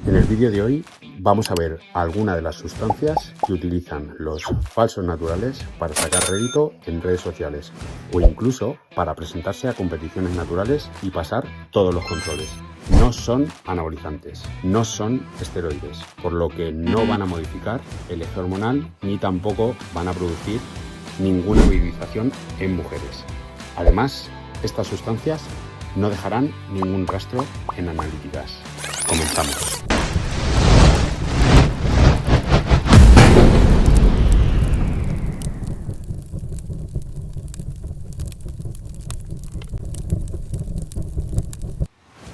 En el vídeo de hoy vamos a ver algunas de las sustancias que utilizan los falsos naturales para sacar rédito en redes sociales o incluso para presentarse a competiciones naturales y pasar todos los controles. No son anabolizantes, no son esteroides, por lo que no van a modificar el eje hormonal ni tampoco van a producir ninguna vivificación en mujeres. Además, estas sustancias no dejarán ningún rastro en analíticas. Comenzamos.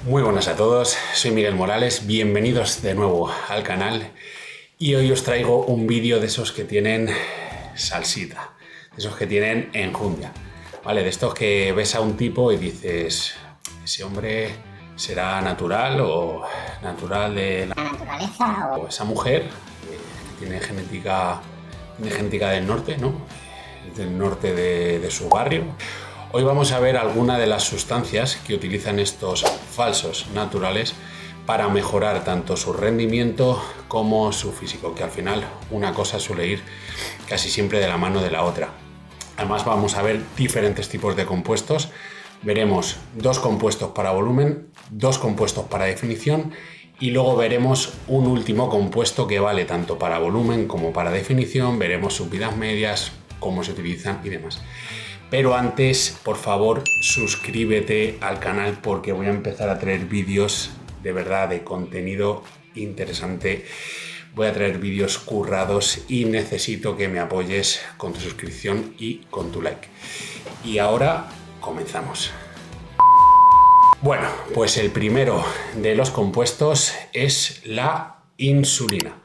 Muy buenas a todos, soy Miguel Morales, bienvenidos de nuevo al canal y hoy os traigo un vídeo de esos que tienen salsita, de esos que tienen enjundia, ¿vale? De estos que ves a un tipo y dices, ese hombre será natural o natural de la naturaleza o esa mujer que tiene genética del norte, ¿no? Del norte de su barrio. Hoy vamos a ver algunas de las sustancias que utilizan estos falsos naturales para mejorar tanto su rendimiento como su físico, que al final una cosa suele ir casi siempre de la mano de la otra. Además vamos a ver diferentes tipos de compuestos. Veremos 2 compuestos para volumen, 2 compuestos para definición y luego veremos un último compuesto que vale tanto para volumen como para definición. Veremos sus vidas medias, cómo se utilizan y demás. Pero antes, por favor, suscríbete al canal porque voy a empezar a traer vídeos de verdad de contenido interesante. Voy a traer vídeos currados y necesito que me apoyes con tu suscripción y con tu like. Y ahora comenzamos. Bueno, pues el primero de los compuestos es la insulina.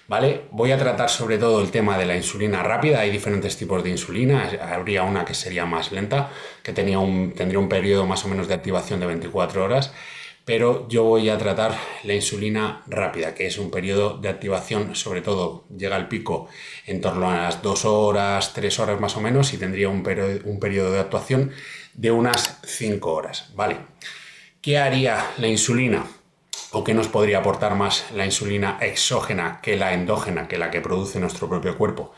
¿Vale? Voy a tratar sobre todo el tema de la insulina rápida. Hay diferentes tipos de insulina. Habría una que sería más lenta, que tendría un periodo más o menos de activación de 24 horas. Pero yo voy a tratar la insulina rápida, que es un periodo de activación, sobre todo llega al pico en torno a las 2 horas, 3 horas más o menos, y tendría un periodo de actuación de unas 5 horas. ¿Vale? ¿Qué haría la insulina? ¿O qué nos podría aportar más la insulina exógena que la endógena, que la que produce nuestro propio cuerpo?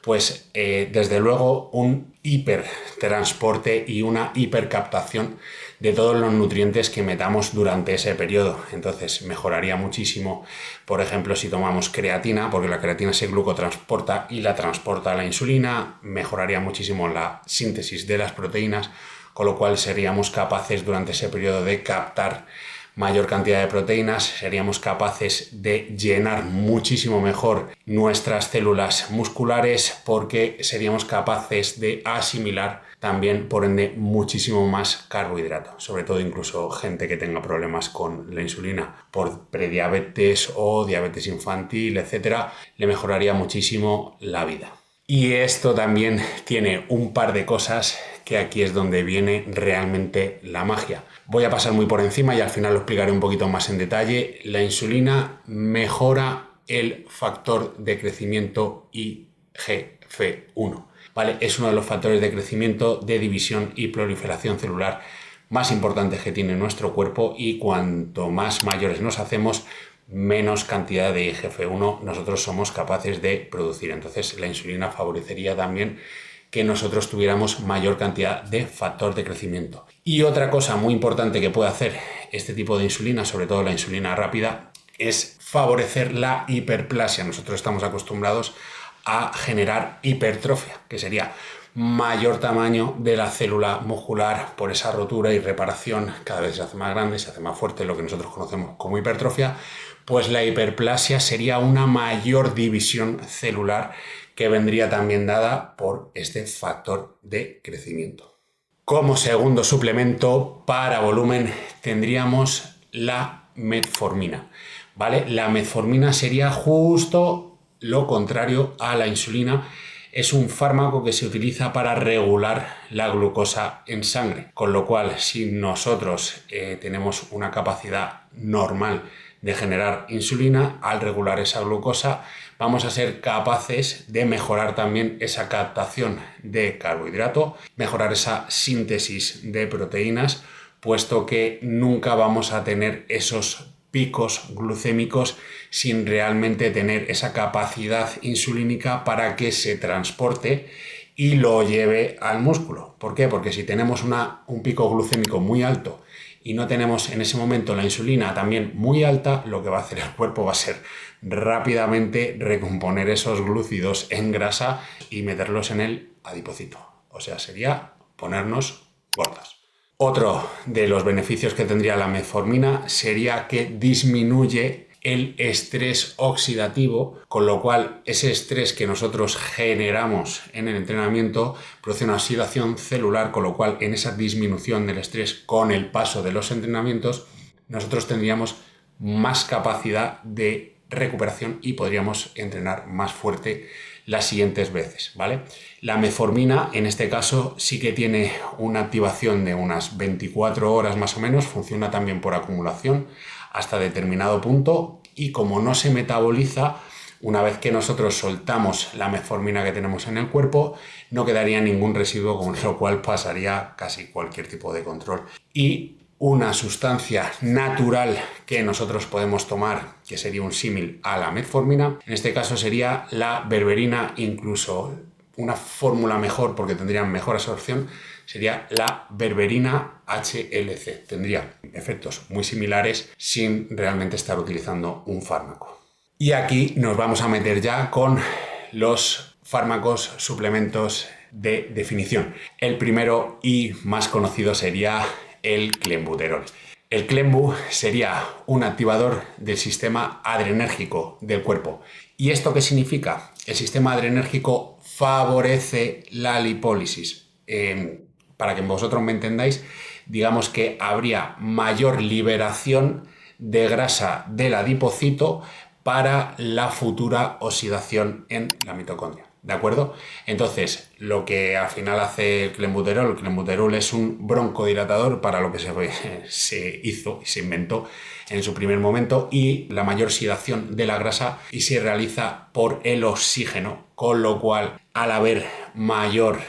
Pues desde luego un hipertransporte y una hipercaptación de todos los nutrientes que metamos durante ese periodo. Entonces mejoraría muchísimo, por ejemplo, si tomamos creatina, porque la creatina se glucotransporta y la transporta la insulina, mejoraría muchísimo la síntesis de las proteínas, con lo cual seríamos capaces durante ese periodo de captar mayor cantidad de proteínas, seríamos capaces de llenar muchísimo mejor nuestras células musculares porque seríamos capaces de asimilar también, por ende, muchísimo más carbohidrato, sobre todo incluso gente que tenga problemas con la insulina por prediabetes o diabetes infantil, etcétera, le mejoraría muchísimo la vida. Y esto también tiene un par de cosas que aquí es donde viene realmente la magia. Voy a pasar muy por encima y al final lo explicaré un poquito más en detalle. La insulina mejora el factor de crecimiento IGF-1. ¿Vale? Es uno de los factores de crecimiento, de división y proliferación celular más importantes que tiene nuestro cuerpo, y cuanto más mayores nos hacemos, menos cantidad de IGF-1 nosotros somos capaces de producir. Entonces la insulina favorecería también que nosotros tuviéramos mayor cantidad de factor de crecimiento. Y otra cosa muy importante que puede hacer este tipo de insulina, sobre todo la insulina rápida, es favorecer la hiperplasia. Nosotros estamos acostumbrados a generar hipertrofia, que sería mayor tamaño de la célula muscular por esa rotura y reparación. Cada vez se hace más grande, se hace más fuerte, lo que nosotros conocemos como hipertrofia. Pues la hiperplasia sería una mayor división celular que vendría también dada por este factor de crecimiento. Como segundo suplemento para volumen tendríamos la metformina, ¿vale? La metformina sería justo lo contrario a la insulina. Es un fármaco que se utiliza para regular la glucosa en sangre, con lo cual si nosotros tenemos una capacidad normal de generar insulina, al regular esa glucosa vamos a ser capaces de mejorar también esa captación de carbohidrato, mejorar esa síntesis de proteínas, puesto que nunca vamos a tener esos picos glucémicos sin realmente tener esa capacidad insulínica para que se transporte y lo lleve al músculo. ¿Por qué? Porque si tenemos un pico glucémico muy alto y no tenemos en ese momento la insulina también muy alta, lo que va a hacer el cuerpo va a ser rápidamente recomponer esos glúcidos en grasa y meterlos en el adipocito. O sea, sería ponernos gordas. Otro de los beneficios que tendría la metformina sería que disminuye el estrés oxidativo, con lo cual ese estrés que nosotros generamos en el entrenamiento produce una oxidación celular, con lo cual en esa disminución del estrés con el paso de los entrenamientos nosotros tendríamos más capacidad de recuperación y podríamos entrenar más fuerte las siguientes veces, ¿vale? La metformina en este caso sí que tiene una activación de unas 24 horas más o menos, funciona también por acumulación hasta determinado punto y como no se metaboliza, una vez que nosotros soltamos la metformina que tenemos en el cuerpo, no quedaría ningún residuo, con lo cual pasaría casi cualquier tipo de control. Y una sustancia natural que nosotros podemos tomar, que sería un símil a la metformina, en este caso sería la berberina, incluso una fórmula mejor porque tendría mejor absorción, sería la berberina HLC. Tendría efectos muy similares sin realmente estar utilizando un fármaco. Y aquí nos vamos a meter ya con los fármacos suplementos de definición. El primero y más conocido sería el clenbuterol. El clenbu sería un activador del sistema adrenérgico del cuerpo. ¿Y esto qué significa? El sistema adrenérgico favorece la lipólisis. Para que vosotros me entendáis, digamos que habría mayor liberación de grasa del adipocito para la futura oxidación en la mitocondria. ¿De acuerdo? Entonces, lo que al final hace el clenbuterol es un broncodilatador para lo que se hizo y se inventó en su primer momento, y la mayor oxidación de la grasa y se realiza por el oxígeno, con lo cual al haber mayor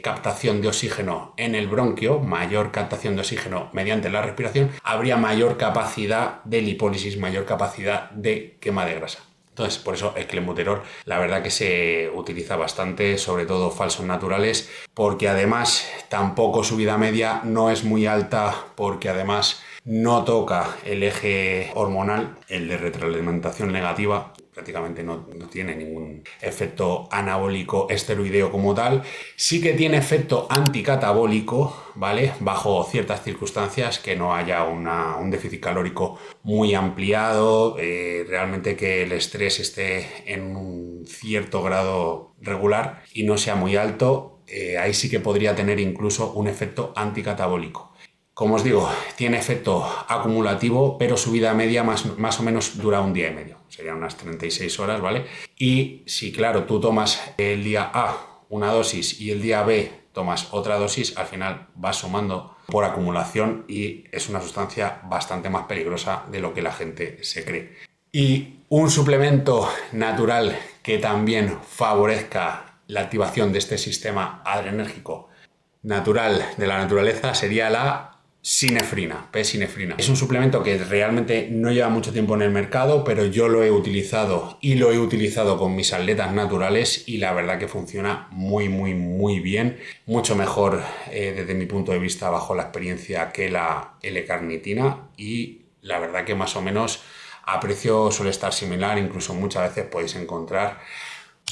captación de oxígeno en el bronquio, mayor captación de oxígeno mediante la respiración, habría mayor capacidad de lipólisis, mayor capacidad de quema de grasa. Entonces, por eso el clenbuterol, la verdad que se utiliza bastante, sobre todo falsos naturales, porque además tampoco su vida media no es muy alta, porque además no toca el eje hormonal, el de retroalimentación negativa. Prácticamente no tiene ningún efecto anabólico esteroideo como tal. Sí que tiene efecto anticatabólico, ¿vale? Bajo ciertas circunstancias, que no haya un déficit calórico muy ampliado, realmente que el estrés esté en un cierto grado regular y no sea muy alto. Ahí sí que podría tener incluso un efecto anticatabólico. Como os digo, tiene efecto acumulativo, pero su vida media más o menos dura un día y medio. Serían unas 36 horas, ¿vale? Y si, claro, tú tomas el día A una dosis y el día B tomas otra dosis, al final vas sumando por acumulación y es una sustancia bastante más peligrosa de lo que la gente se cree. Y un suplemento natural que también favorezca la activación de este sistema adrenérgico natural de la naturaleza sería la sinefrina, P-sinefrina. Es un suplemento que realmente no lleva mucho tiempo en el mercado, pero yo lo he utilizado y lo he utilizado con mis atletas naturales y la verdad que funciona muy bien. Mucho mejor desde mi punto de vista, bajo la experiencia, que la L-carnitina, y la verdad que más o menos a precio suele estar similar. Incluso muchas veces podéis encontrar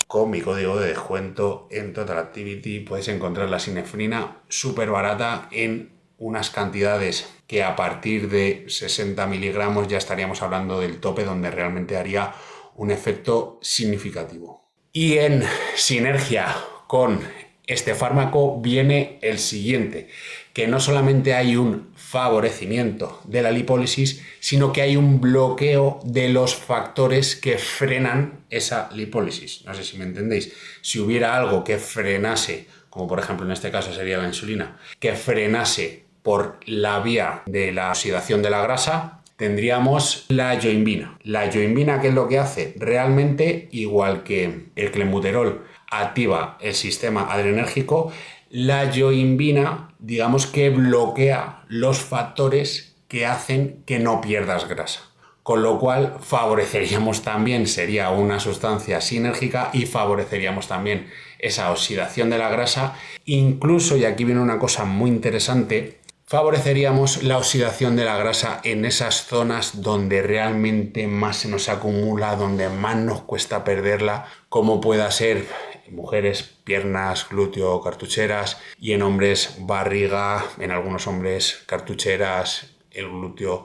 con mi código de descuento en Total Activity, podéis encontrar la sinefrina súper barata en unas cantidades que a partir de 60 miligramos ya estaríamos hablando del tope, donde realmente haría un efecto significativo. Y en sinergia con este fármaco viene el siguiente, que no solamente hay un favorecimiento de la lipólisis, sino que hay un bloqueo de los factores que frenan esa lipólisis. No sé si me entendéis. Si hubiera algo que frenase, como por ejemplo en este caso sería la insulina, que frenase por la vía de la oxidación de la grasa, tendríamos la yoimbina. La yoimbina, ¿qué es lo que hace? Realmente, igual que el clenbuterol activa el sistema adrenérgico, la yoimbina, digamos que bloquea los factores que hacen que no pierdas grasa. con lo cual favoreceríamos también, sería una sustancia sinérgica y favoreceríamos también esa oxidación de la grasa. Incluso, y aquí viene una cosa muy interesante, favoreceríamos la oxidación de la grasa en esas zonas donde realmente más se nos acumula, donde más nos cuesta perderla, como pueda ser en mujeres piernas, glúteo, cartucheras, y en hombres barriga, en algunos hombres cartucheras, el glúteo.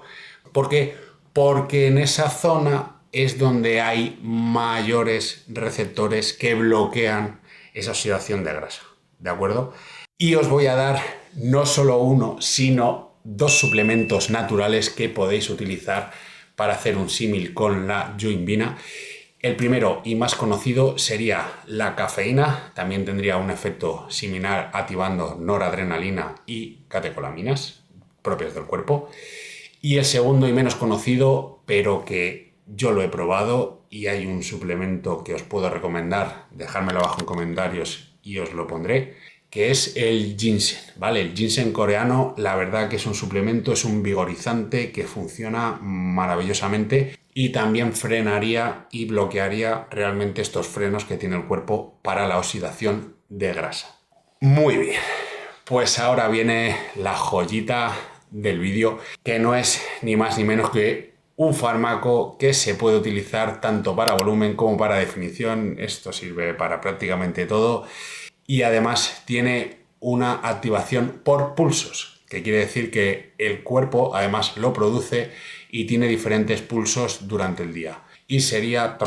¿Por qué? Porque en esa zona es donde hay mayores receptores que bloquean esa oxidación de grasa, ¿de acuerdo? Y os voy a dar no solo uno, sino dos suplementos naturales que podéis utilizar para hacer un símil con la yohimbina. El primero y más conocido sería la cafeína, también tendría un efecto similar activando noradrenalina y catecolaminas propias del cuerpo. Y el segundo y menos conocido, pero que yo lo he probado y hay un suplemento que os puedo recomendar, dejármelo abajo en comentarios y os lo pondré, que es el ginseng, ¿vale? El ginseng coreano, la verdad que es un suplemento, es un vigorizante que funciona maravillosamente y también frenaría y bloquearía realmente estos frenos que tiene el cuerpo para la oxidación de grasa. Muy bien, pues ahora viene la joyita del vídeo, que no es ni más ni menos que un fármaco que se puede utilizar tanto para volumen como para definición. Esto sirve para prácticamente todo y además tiene una activación por pulsos, que quiere decir que el cuerpo además lo produce y tiene diferentes pulsos durante el día. Y sería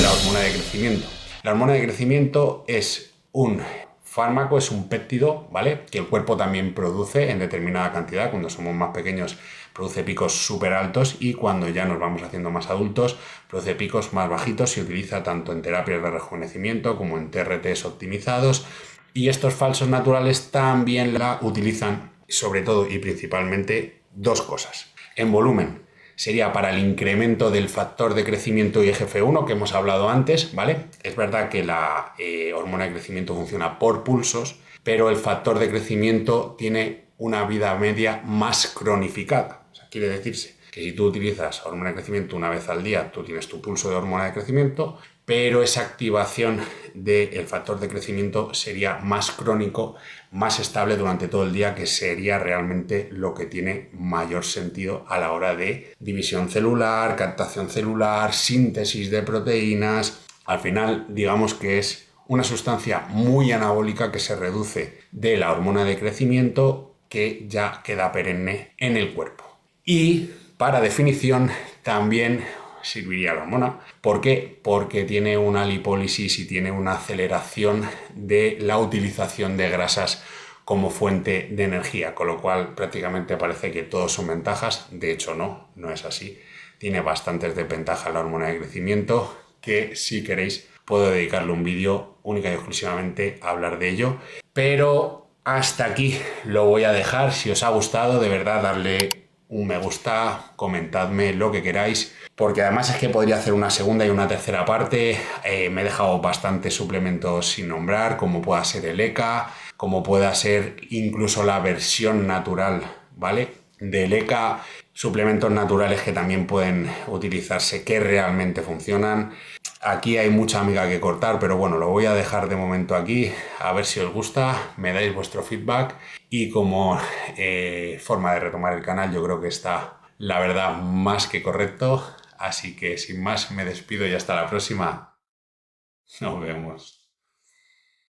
la hormona de crecimiento. La hormona de crecimiento es un fármaco, es un péptido, ¿vale? Que el cuerpo también produce en determinada cantidad. Cuando somos más pequeños produce picos súper altos y cuando ya nos vamos haciendo más adultos produce picos más bajitos. Se utiliza tanto en terapias de rejuvenecimiento como en TRTs optimizados. Y estos falsos naturales también la utilizan, sobre todo y principalmente, dos cosas. En volumen, sería para el incremento del factor de crecimiento IGF-1 que hemos hablado antes, ¿vale? Es verdad que la hormona de crecimiento funciona por pulsos, pero el factor de crecimiento tiene una vida media más cronificada. O sea, quiere decirse que si tú utilizas hormona de crecimiento una vez al día, tú tienes tu pulso de hormona de crecimiento, pero esa activación del factor de crecimiento sería más crónico, más estable durante todo el día, que sería realmente lo que tiene mayor sentido a la hora de división celular, captación celular, síntesis de proteínas. Al final, digamos que es una sustancia muy anabólica que se reduce de la hormona de crecimiento que ya queda perenne en el cuerpo. Y para definición también serviría la hormona. ¿Por qué? Porque tiene una lipólisis y tiene una aceleración de la utilización de grasas como fuente de energía, con lo cual prácticamente parece que todos son ventajas. De hecho no es así. Tiene bastantes desventajas la hormona de crecimiento, que si queréis puedo dedicarle un vídeo única y exclusivamente a hablar de ello. Pero hasta aquí lo voy a dejar. Si os ha gustado, de verdad, darle un me gusta, comentadme lo que queráis, porque además es que podría hacer una segunda y una tercera parte. Me he dejado bastantes suplementos sin nombrar, como pueda ser el ECA, como pueda ser incluso la versión natural, ¿vale? Del ECA, suplementos naturales que también pueden utilizarse, que realmente funcionan. Aquí hay mucha amiga que cortar, pero bueno, lo voy a dejar de momento aquí, a ver si os gusta, me dais vuestro feedback y como forma de retomar el canal yo creo que está, la verdad, más que correcto. Así que sin más me despido y hasta la próxima. Nos vemos.